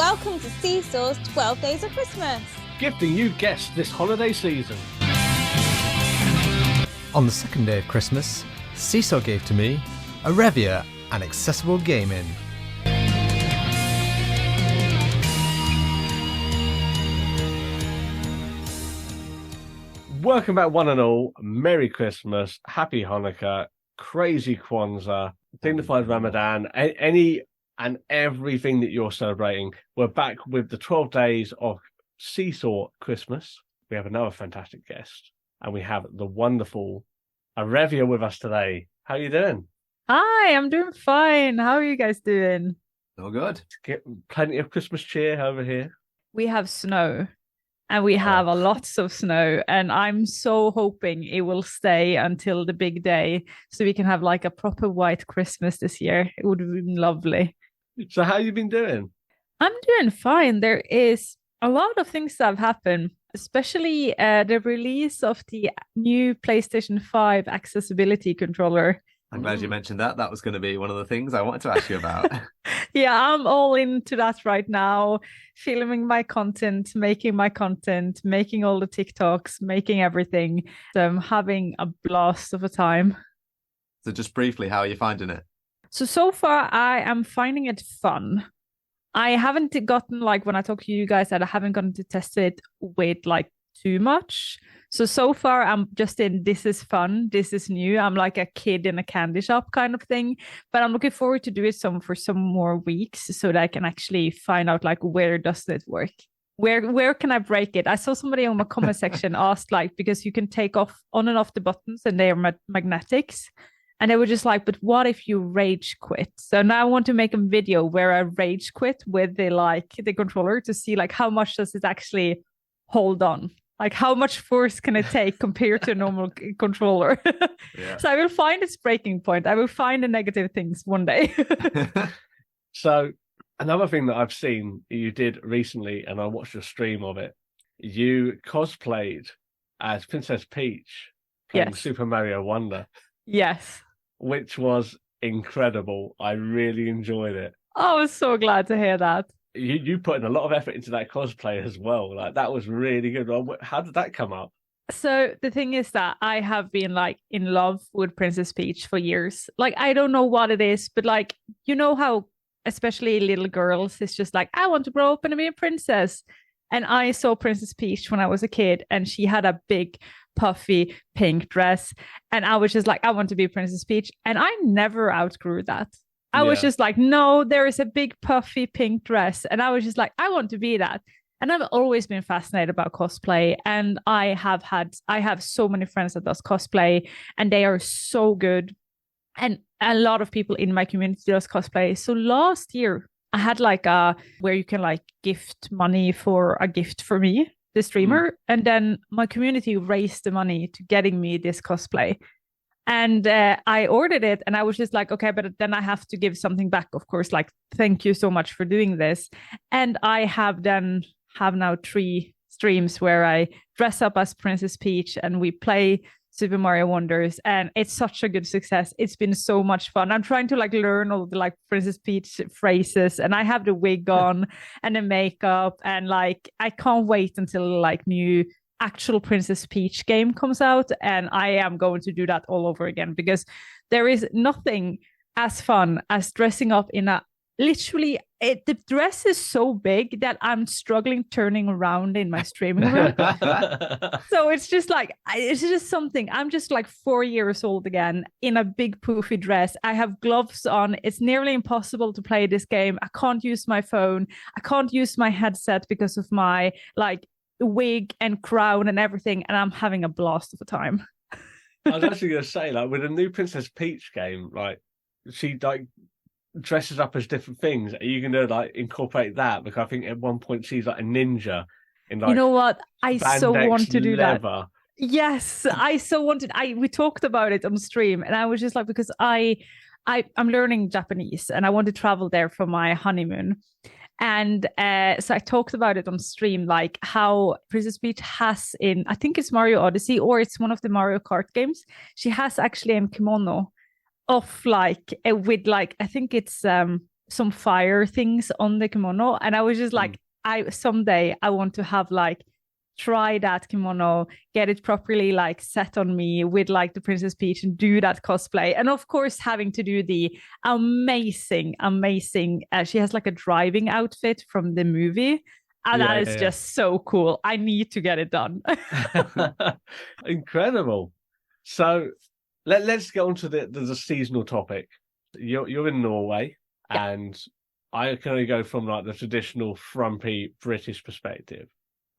Welcome to Seesaw's 12 Days of Christmas. Gifting you guests this holiday season. On the second day of Christmas, Seesaw gave to me Arevya and accessible gaming. Welcome back, one and all. Merry Christmas, Happy Hanukkah, Crazy Kwanzaa, Dignified Ramadan, any and everything that you're celebrating. We're back with the 12 days of Seesaw Christmas. We have another fantastic guest, and we have the wonderful Arevya with us today. How are you doing? Hi, I'm doing fine. How are you guys doing? All good. Get plenty of Christmas cheer over here. We have snow, and we have a lots of snow, and I'm so hoping it will stay until the big day so we can have like a proper white Christmas this year. It would have been lovely. So how you been doing? I'm doing fine. There is a lot of things that have happened, especially the release of the new PlayStation 5 accessibility controller. I'm glad you mentioned that. That was going to be one of the things I wanted to ask you about. Yeah, I'm all into that right now. Filming my content, making all the TikToks, making everything. So I'm having a blast of a time. So just briefly, how are you finding it? So far, I am finding it fun. I haven't gotten, like, when I talk to you guys, that I haven't gotten to test it with, like, too much. So far, I'm just in, this is fun, this is new. I'm like a kid in a candy shop kind of thing. But I'm looking forward to do it for some more weeks so that I can actually find out, like, where does it work? Where can I break it? I saw somebody on my comment section asked, like, because you can take off on and off the buttons and they are magnetics. And they were just like, but what if you rage quit? So now I want to make a video where I rage quit with the controller to see like how much does it actually hold on? Like how much force can it take compared to a normal controller? Yeah. So I will find its breaking point. I will find the negative things one day. So another thing that I've seen you did recently, and I watched a stream of it, you cosplayed as Princess Peach playing Super Mario Wonder. Yes. Which was incredible. I really enjoyed it. I was so glad to hear that. You put in a lot of effort into that cosplay as well. Like that was really good. How did that come up? So the thing is that I have been like in love with Princess Peach for years. Like I don't know what it is, but like you know how especially little girls, it's just like I want to grow up and be a princess. And I saw Princess Peach when I was a kid, and she had a big puffy pink dress, and I was just like, I want to be Princess Peach, and I never outgrew that. I was just like, no, there is a big puffy pink dress, and I was just like, I want to be that. And I've always been fascinated about cosplay, and I have so many friends that does cosplay, and they are so good, and a lot of people in my community does cosplay. So last year I had like where you can like gift money for a gift for me, the streamer. And then my community raised the money to getting me this cosplay. And I ordered it, and I was just like, okay, but then I have to give something back, of course, like, thank you so much for doing this. And I have now 3 streams where I dress up as Princess Peach and we play Super Mario Wonders, and it's such a good success. It's been so much fun. I'm trying to like learn all the like Princess Peach phrases, and I have the wig on and the makeup, and like I can't wait until like new actual Princess Peach game comes out, and I am going to do that all over again, because there is nothing as fun as dressing up in a the dress is so big that I'm struggling turning around in my streaming room. So it's just something. I'm just like 4 years old again in a big poofy dress. I have gloves on. It's nearly impossible to play this game. I can't use my phone. I can't use my headset because of my like wig and crown and everything. And I'm having a blast of a time. I was actually going to say, like, with a new Princess Peach game, like, she like dresses up as different things. Are you going to like incorporate that? Because I think at one point she's like a ninja in like, you know what? I so want to do leather. That. Yes, I so wanted. We talked about it on stream, and I was just like, because I'm learning Japanese and I want to travel there for my honeymoon. And so I talked about it on stream, like how Princess Peach has in, I think it's Mario Odyssey, or it's one of the Mario Kart games. She has actually a kimono of like with like, I think it's some fire things on the kimono. And I was just like, someday I want to have like try that kimono, get it properly like set on me with like the Princess Peach and do that cosplay. And of course, having to do the amazing, she has like a driving outfit from the movie. And that is just so cool. I need to get it done. Incredible. So let's get on to the seasonal topic. You're in Norway, and I can only go from like the traditional frumpy British perspective.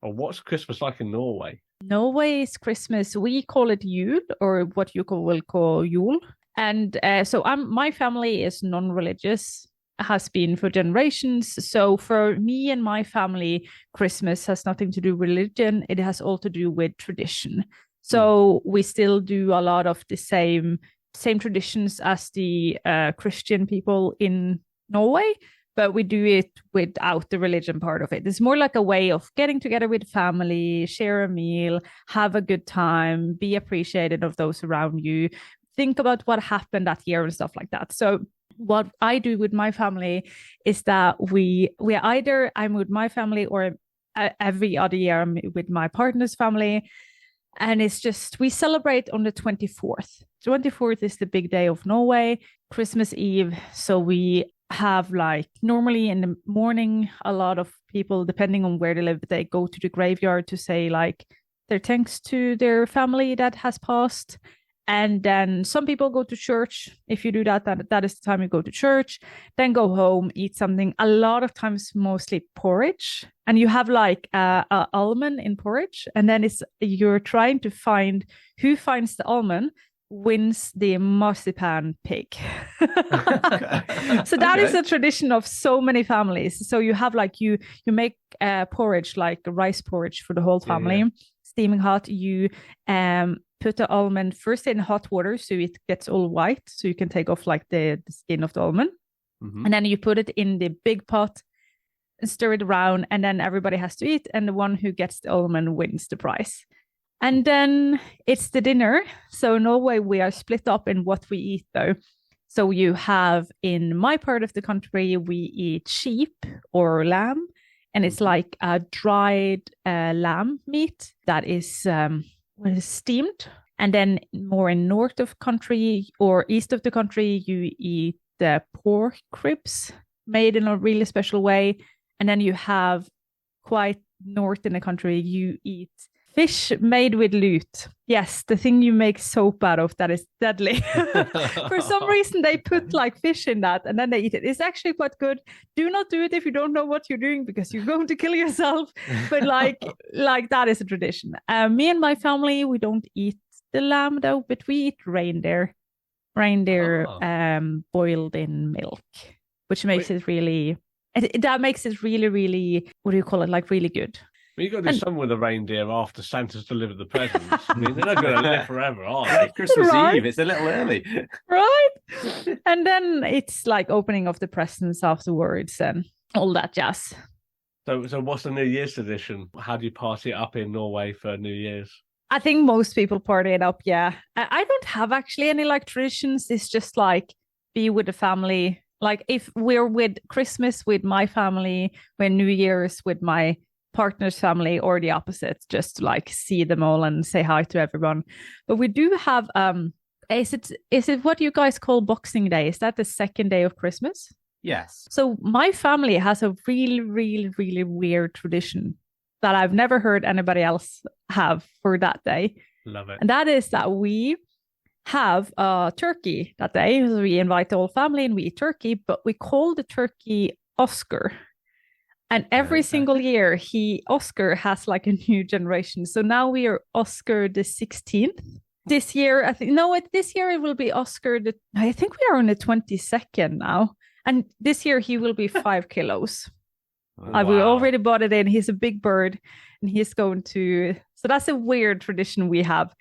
Or what's Christmas like in Norway? Norway's Christmas, we call it Jul, or what you will call Jul. And so my family is non-religious, has been for generations. So for me and my family, Christmas has nothing to do with religion. It has all to do with tradition. So we still do a lot of the same traditions as the Christian people in Norway, but we do it without the religion part of it. It's more like a way of getting together with family, share a meal, have a good time, be appreciated of those around you, think about what happened that year and stuff like that. So what I do with my family is that I'm with my family, or every other year I'm with my partner's family. And it's just, we celebrate on the 24th. 24th is the big day of Norway, Christmas Eve. So we have like normally in the morning, a lot of people, depending on where they live, they go to the graveyard to say like their thanks to their family that has passed. And then some people go to church. If you do that is the time you go to church, then go home, eat something. A lot of times, mostly porridge. And you have like a almond in porridge. And then you're trying to find who finds the almond wins the marzipan pig. So that is a tradition of so many families. So you have like you make porridge, like rice porridge for the whole family, steaming hot. You put the almond first in hot water so it gets all white, so you can take off like the skin of the almond. And then you put it in the big pot and stir it around, and then everybody has to eat, and the one who gets the almond wins the prize. And then it's the dinner. So in Norway, we are split up in what we eat though. So you have, in my part of the country, we eat sheep or lamb, and it's like a dried lamb meat that is steamed. And then more in north of country or east of the country, you eat the pork ribs made in a really special way. And then you have quite north in the country, you eat fish made with lute. Yes, the thing you make soap out of that is deadly. For some reason, they put like fish in that and then they eat it. It's actually quite good. Do not do it if you don't know what you're doing, because you're going to kill yourself. But like that is a tradition. Me and my family, we don't eat the lamb though, but we eat reindeer boiled in milk, which makes it really, really, what do you call it? Like really good. Well, you've got to do something with the reindeer after Santa's delivered the presents. I mean, they're not going to live forever, are they? Christmas Eve, it's a little early. Right? And then it's like opening of the presents afterwards and all that jazz. So what's the New Year's tradition? How do you party it up in Norway for New Year's? I think most people party it up, yeah. I don't have actually any like traditions. It's just like be with the family. Like if we're with Christmas with my family, when New Year's with my partner's family, or the opposite, just to like see them all and say hi to everyone. But we do have is it what you guys call Boxing Day? Is that the second day of Christmas? Yes. So my family has a really, really, really weird tradition that I've never heard anybody else have for that day. Love it. And that is that we have turkey that day. So we invite the whole family and we eat turkey, but we call the turkey Oscar. And every single year, Oscar has like a new generation. So now we are Oscar the 16th. This year, this year it will be Oscar I think we are on the 22nd now. And this year he will be 5 kilos. Wow. We already bought it in. He's a big bird and he's going to... So that's a weird tradition we have.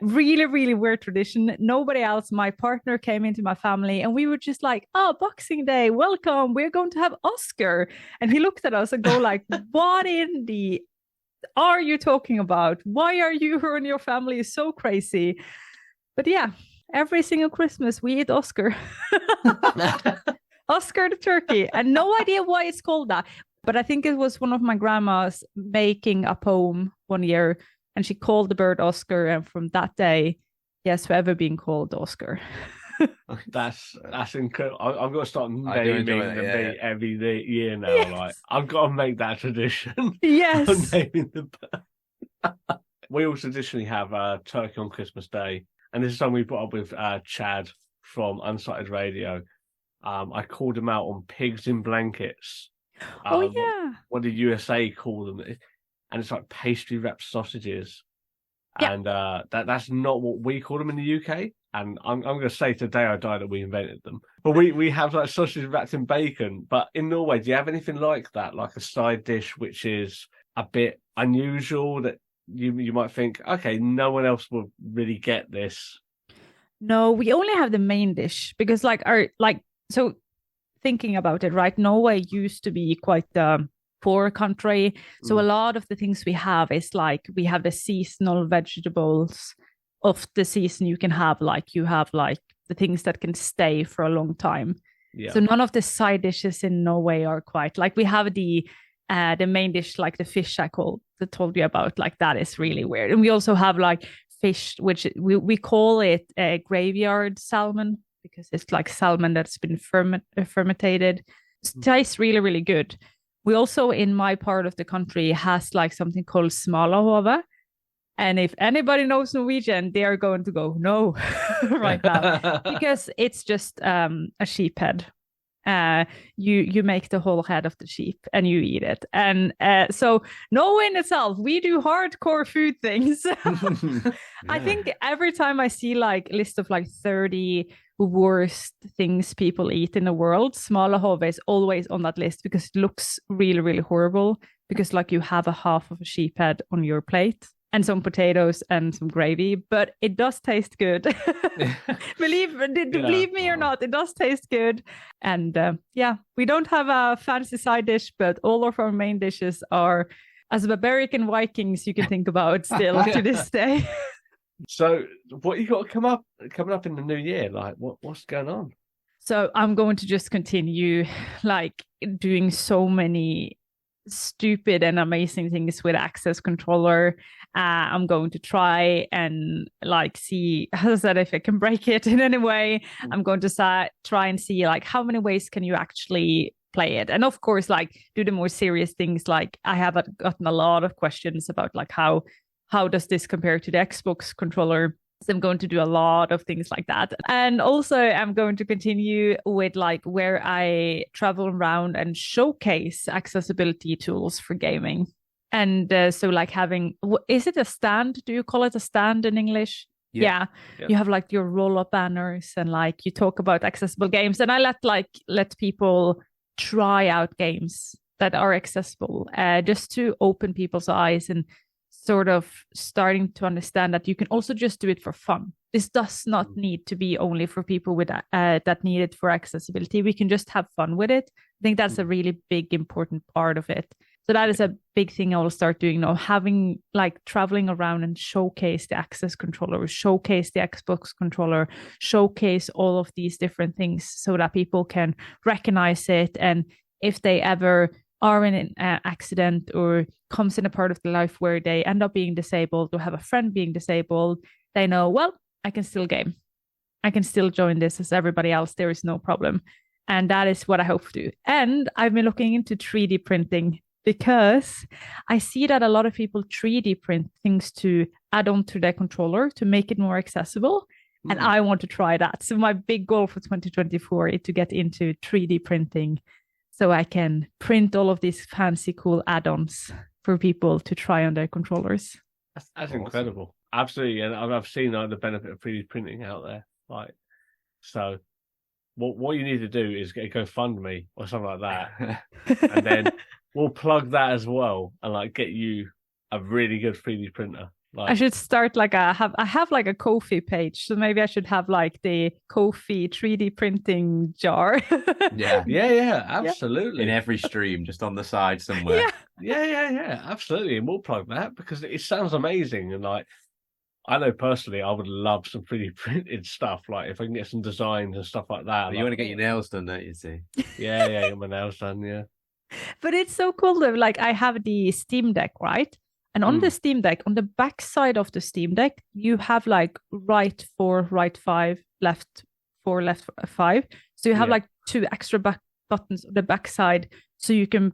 Really, really weird tradition. Nobody else. My partner came into my family and we were just like, oh, Boxing Day, welcome. We're going to have Oscar. And he looked at us and go like, what in the are you talking about? Why are you and your family so crazy? But yeah, every single Christmas we eat Oscar. Oscar the turkey. And no idea why it's called that. But I think it was one of my grandmas making a poem one year, and she called the bird Oscar. And from that day, he has forever been called Oscar. That's incredible. I'm going to start I do naming enjoy the that, bee every year now. Yes. Like I've got to make that tradition. Yes. of naming the bird. We also traditionally have turkey on Christmas Day, and this is something we brought up with Chad from Unsighted Radio. I called him out on pigs in blankets. Oh, yeah. What did USA call them? And it's like pastry wrapped sausages. Yeah. And that's not what we call them in the UK. And I'm going to say today I die that we invented them. But we have like sausages wrapped in bacon. But in Norway, do you have anything like that? Like a side dish which is a bit unusual that you might think, okay, no one else will really get this? No, we only have the main dish because so thinking about it, right? Norway used to be quite a poor country. So a lot of the things we have is like we have the seasonal vegetables of the season you can have. Like you have like the things that can stay for a long time. Yeah. So none of the side dishes in Norway are quite like we have the main dish, like the fish I told you about, like that is really weird. And we also have like fish, which we call it a graveyard salmon because it's like salmon that's been fermented. It tastes really, really good. We also, in my part of the country, has like something called smalahove. And if anybody knows Norwegian, they are going to go, no, right now. Because it's just a sheep head. You make the whole head of the sheep and you eat it. And so Norway in itself, we do hardcore food things. I think every time I see like a list of like 30 worst things people eat in the world, smalahove is always on that list because it looks really, really horrible because like you have a half of a sheep head on your plate and some potatoes and some gravy, but it does taste good. Believe me or not, it does taste good. And we don't have a fancy side dish, but all of our main dishes are as barbaric and Vikings you can think about still to this day. So what you got coming up in the new year? Like what's going on? So I'm going to just continue like doing so many stupid and amazing things with access controller. I'm going to try and like see, as I said, if I can break it in any way. I'm going to try and see like how many ways can you actually play it, and of course like do the more serious things. Like I have gotten a lot of questions about like how does this compare to the Xbox controller. So I'm going to do a lot of things like that. And also I'm going to continue with like where I travel around and showcase accessibility tools for gaming. And so like having, is it a stand? Do you call it a stand in English? Yeah. You have like your roll-up banners and like you talk about accessible games. And I let people try out games that are accessible just to open people's eyes and sort of starting to understand that you can also just do it for fun. This does not need to be only for people with that need it for accessibility. We can just have fun with it. I think that's a really big, important part of it. So that is a big thing I will start doing now, having like traveling around and showcase the access controller, showcase the Xbox controller, showcase all of these different things so that people can recognize it. And if they ever are in an accident or comes in a part of their life where they end up being disabled or have a friend being disabled, they know, well, I can still game. I can still join this as everybody else. There is no problem. And that is what I hope to do. And I've been looking into 3D printing because I see that a lot of people 3D print things to add on to their controller to make it more accessible. And I want to try that. So my big goal for 2024 is to get into 3D printing so I can print all of these fancy, cool add-ons for people to try on their controllers. That's awesome. Incredible. Absolutely. And I've seen the benefit of 3D printing out there. Like, so what you need to do is get a GoFundMe or something like that. And then we'll plug that as well and like get you a really good 3D printer. Like, I should start like I have like a Ko-fi page, so maybe I should have like the Ko-fi 3D printing jar. yeah, absolutely. In every stream, just on the side somewhere. Yeah, absolutely. And we'll plug that because it sounds amazing. And like, I know personally, I would love some 3D printed stuff. Like if I can get some designs and stuff like that. You want to get your nails done, don't you? See? Yeah, get my nails done. Yeah. But it's so cool though. Like I have the Steam Deck, right? And on the Steam Deck, on the back side of the Steam Deck, you have like right 4, right 5, left 4, left 5. So you have like 2 extra buttons on the back side, so you can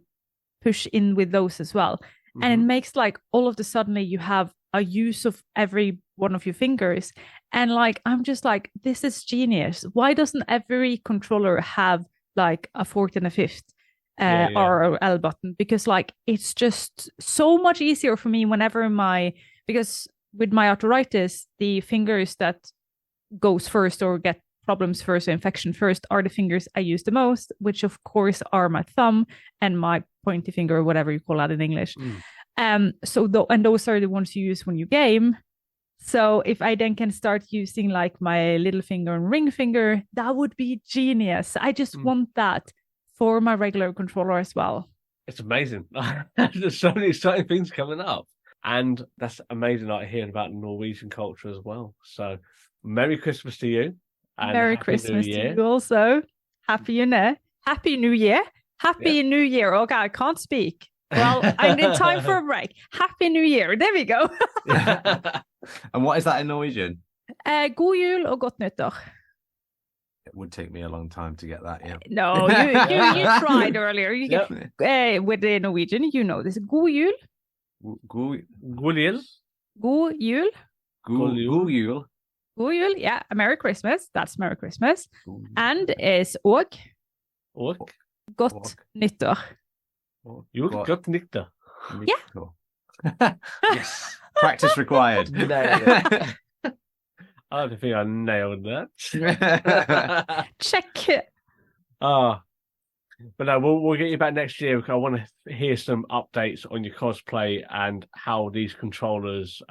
push in with those as well. And it makes like all of a sudden you have a use of every one of your fingers. And like, I'm just like, this is genius. Why doesn't every controller have like a 4th and a 5th? Or a L button? Because like it's just so much easier for me whenever because with my arthritis, the fingers that goes first or get problems first or infection first are the fingers I use the most, which of course are my thumb and my pointy finger, or whatever you call that in English. And those are the ones you use when you game. So if I then can start using like my little finger and ring finger, that would be genius. I just want that for my regular controller as well. It's amazing. There's so many exciting things coming up. And that's amazing, like hearing about Norwegian culture as well. So Merry Christmas to you. And Merry Christmas to you also. Happy New Year. Happy New Year. Okay, I can't speak. Well, I need time for a break. Happy New Year. There we go. And what is that in Norwegian? God jul og godt nyttår. It would take me a long time to get that, yeah. No, you tried earlier. With the Norwegian, you know this. God jul. God jul. God jul. God jul. God jul, yeah. Merry Christmas. That's Merry Christmas. And is og godt nyttår. Godt nyttår. Yeah. Yes. Practice required. I don't think I nailed that. Check. But no, we'll get you back next year because I want to hear some updates on your cosplay and how these controllers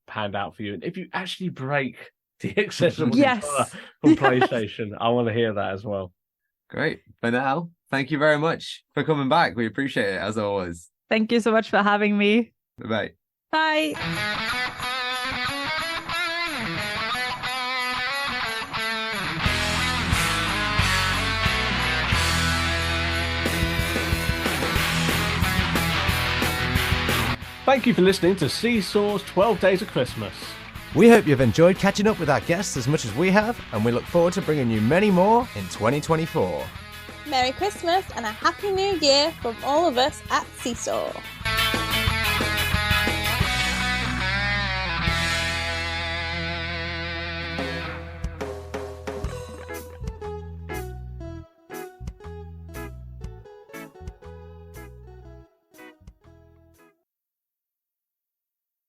panned out for you. And if you actually break the accessible controller from PlayStation, I want to hear that as well. Great. For now, thank you very much for coming back. We appreciate it as always. Thank you so much for having me. Bye. Bye. Thank you for listening to Seesaw's 12 Days of Christmas. We hope you've enjoyed catching up with our guests as much as we have, and we look forward to bringing you many more in 2024. Merry Christmas and a Happy New Year from all of us at Seesaw.